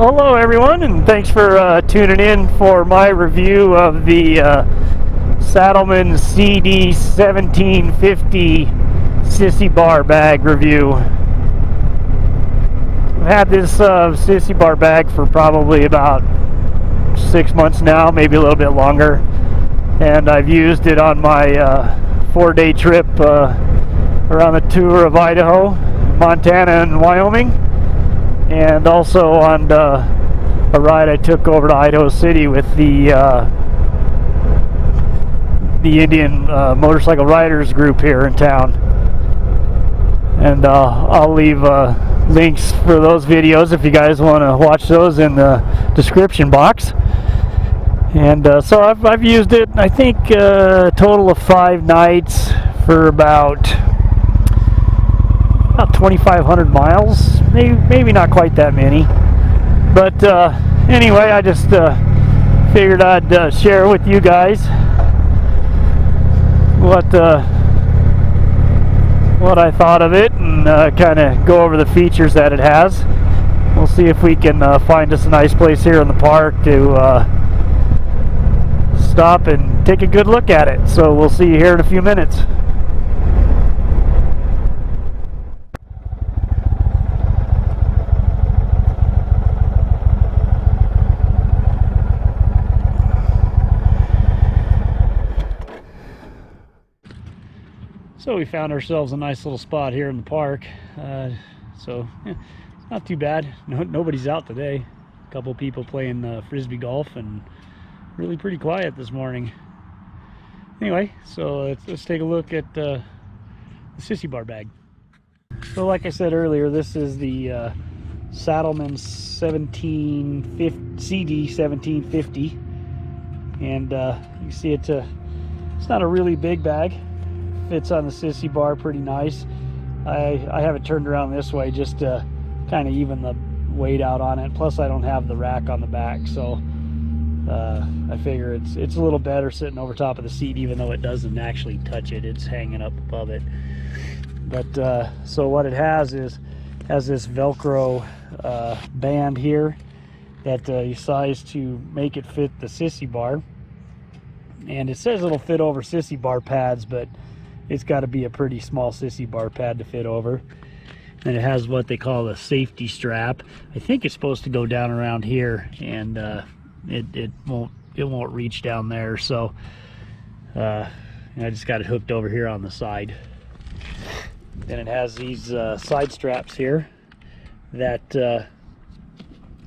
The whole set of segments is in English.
Well, hello everyone, and thanks for tuning in for my review of the Saddlemen CD 1750 Sissy bar bag review. I've had this Sissy bar bag for probably about 6 months now, maybe a little bit longer, and I've used it on my 4-day trip around the tour of Idaho, Montana, and Wyoming, and also on a ride I took over to Idaho City with the Indian motorcycle riders group here in town. And I'll leave links for those videos if you guys want to watch those in the description box. And so I've used it, I think, a total of 5 nights for about 2,500 miles, maybe not quite that many, but anyway, I just figured I'd share with you guys what I thought of it, and kind of go over the features that it has. We'll see if we can find us a nice place here in the park to stop and take a good look at it. So we'll see you here in a few minutes. So we found ourselves a nice little spot here in the park. So yeah, it's not too bad. Nobody's out today. A couple people playing frisbee golf, and really pretty quiet this morning. Anyway, so let's take a look at the Sissy bar bag. So like I said earlier, this is the Saddlemen CD 1750, and you see it's not a really big bag. Fits on the Sissy bar pretty nice. I have it turned around this way just to kind of even the weight out on it. Plus I don't have the rack on the back, so I figure it's a little better sitting over top of the seat, even though it doesn't actually touch it. It's hanging up above it. But so what it has this Velcro band here that you size to make it fit the Sissy bar, and it says it'll fit over Sissy bar pads, but it's got to be a pretty small Sissy bar pad to fit over. And it has what they call a safety strap. I think it's supposed to go down around here, and it won't reach down there. So I just got it hooked over here on the side. Then it has these side straps here that go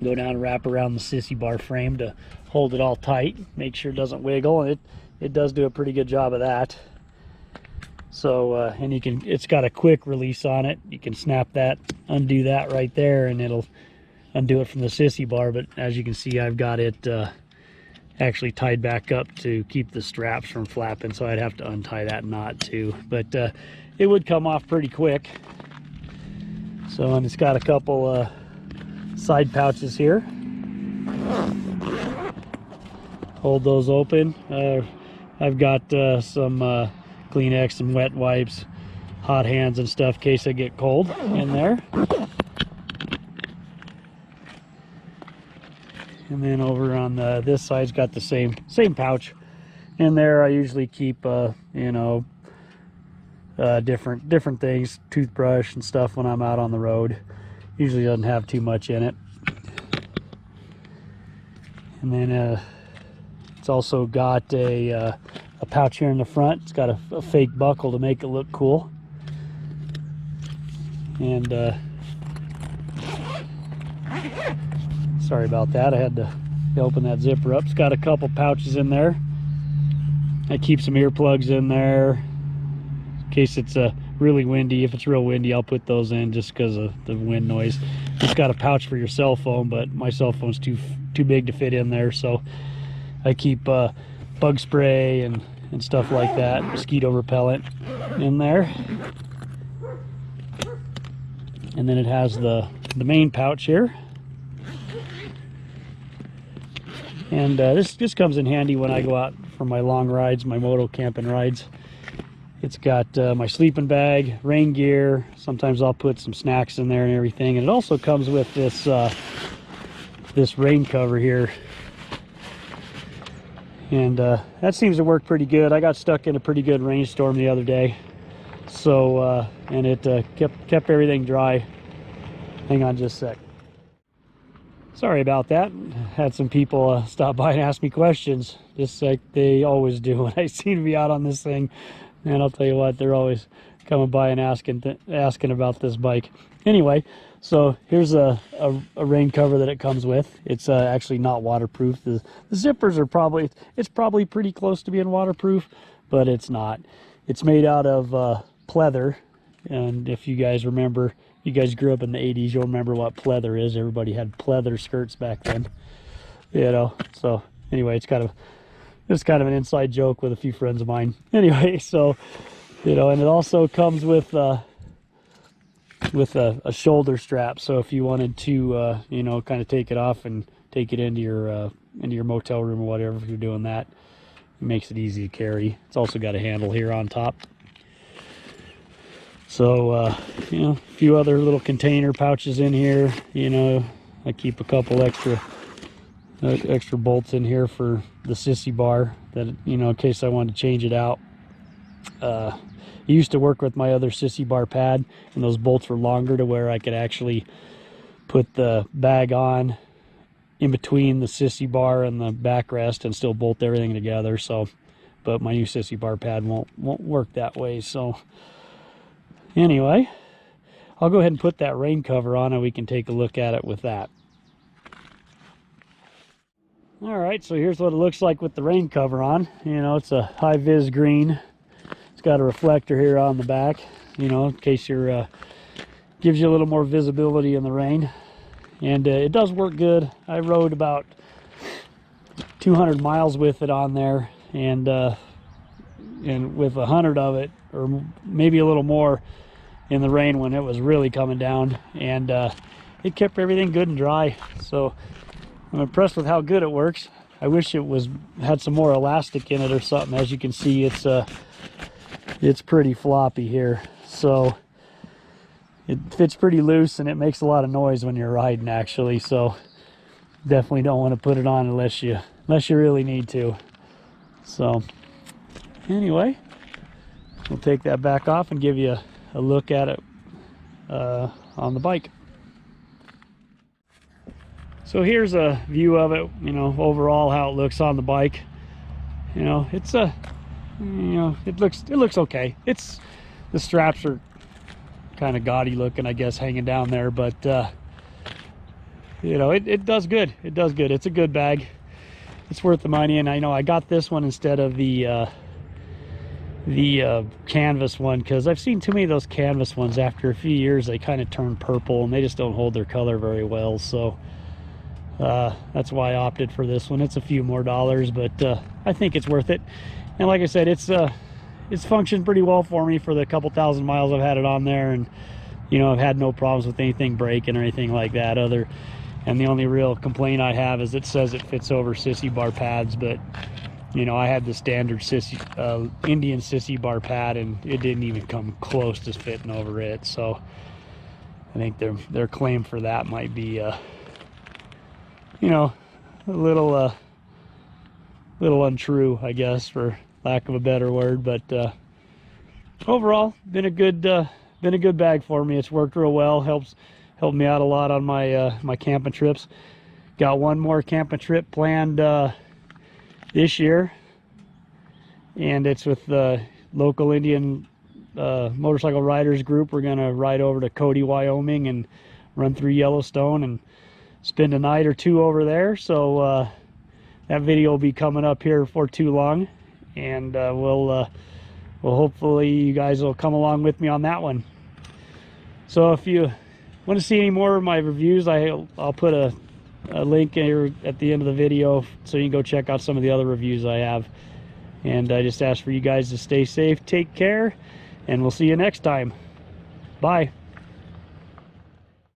down and wrap around the Sissy bar frame to hold it all tight, make sure it doesn't wiggle, and it does do a pretty good job of that. So and it's got a quick release on it. You can snap that, undo that right there, and it'll undo it from the Sissy bar. But as you can see, I've got it actually tied back up to keep the straps from flapping, so I'd have to untie that knot too. But it would come off pretty quick. So, and it's got a couple side pouches here. Hold those open. I've got some Kleenex and wet wipes, hot hands and stuff in case I get cold in there. And then over on this side's got the same pouch in there. I usually keep you know, different things, toothbrush and stuff when I'm out on the road. Usually doesn't have too much in it. And then it's also got a pouch here in the front. It's got a fake buckle to make it look cool. And sorry about that, I had to open that zipper up. It's got a couple pouches in there. I keep some earplugs in there in case it's really windy. If it's real windy, I'll put those in just because of the wind noise. It's got a pouch for your cell phone, but my cell phone's too big to fit in there, so I keep bug spray and stuff like that, mosquito repellent in there. And then it has the main pouch here, and this comes in handy when I go out for my long rides, my moto camping rides. It's got my sleeping bag, rain gear. Sometimes I'll put some snacks in there and everything. And it also comes with this this rain cover here. And that seems to work pretty good. I got stuck in a pretty good rainstorm the other day, so and it kept everything dry. Hang on just a sec. Sorry about that. Had some people stop by and ask me questions, just like they always do when I seem to be out on this thing. And I'll tell you what, they're always coming by and asking about this bike. Anyway, so here's a rain cover that it comes with. It's actually not waterproof. The zippers are probably pretty close to being waterproof, but it's not. It's made out of pleather, and if you guys remember, you guys grew up in the 80s, you'll remember what pleather is. Everybody had pleather skirts back then, you know. So anyway, it's kind of an inside joke with a few friends of mine. Anyway, so, you know, and it also comes with a shoulder strap. So if you wanted to, you know, kind of take it off and take it into your motel room or whatever, if you're doing that, it makes it easy to carry. It's also got a handle here on top. So, you know, a few other little container pouches in here. You know, I keep a couple extra bolts in here for the Sissy bar, that, you know, in case I wanted to change it out. I used to work with my other Sissy bar pad, and those bolts were longer to where I could actually put the bag on in between the Sissy bar and the backrest and still bolt everything together. So, but my new Sissy bar pad won't work that way. So anyway, I'll go ahead and put that rain cover on and we can take a look at it with that. All right, so here's what it looks like with the rain cover on. You know, it's a high-vis green. It's got a reflector here on the back, you know, in case you're gives you a little more visibility in the rain. And it does work good. I rode about 200 miles with it on there, and with 100 of it, or maybe a little more, in the rain when it was really coming down, and it kept everything good and dry. So I'm impressed with how good it works. I wish it had some more elastic in it or something. As you can see, it's pretty floppy here, so it fits pretty loose, and it makes a lot of noise when you're riding, actually. So definitely don't want to put it on unless you really need to. So anyway, we'll take that back off and give you a look at it on the bike. So here's a view of it, you know, overall how it looks on the bike. You know, it's you know, it looks okay. The straps are kind of gaudy looking, I guess, hanging down there, but you know, it does good. It does good. It's a good bag. It's worth the money, and I know I got this one instead of the canvas one, because I've seen too many of those canvas ones. After a few years, they kind of turn purple and they just don't hold their color very well. So that's why I opted for this one. It's a few more dollars, but I think it's worth it. And like I said, it's functioned pretty well for me for the couple thousand miles I've had it on there, and you know, I've had no problems with anything breaking or anything like that. And the only real complaint I have is it says it fits over Sissy bar pads, but you know, I had the standard Indian Sissy bar pad, and it didn't even come close to fitting over it. So I think their claim for that might be you know, a little untrue, I guess, for lack of a better word. But overall, been a good bag for me. It's worked real well. Helped me out a lot on my my camping trips. Got one more camping trip planned this year, and it's with the local Indian motorcycle riders group. We're gonna ride over to Cody, Wyoming, and run through Yellowstone and spend a night or two over there. So that video will be coming up here for too long, and we'll hopefully you guys will come along with me on that one. So if you want to see any more of my reviews, I'll put a link here at the end of the video, so you can go check out some of the other reviews I have. And I just ask for you guys to stay safe, take care, and we'll see you next time. Bye.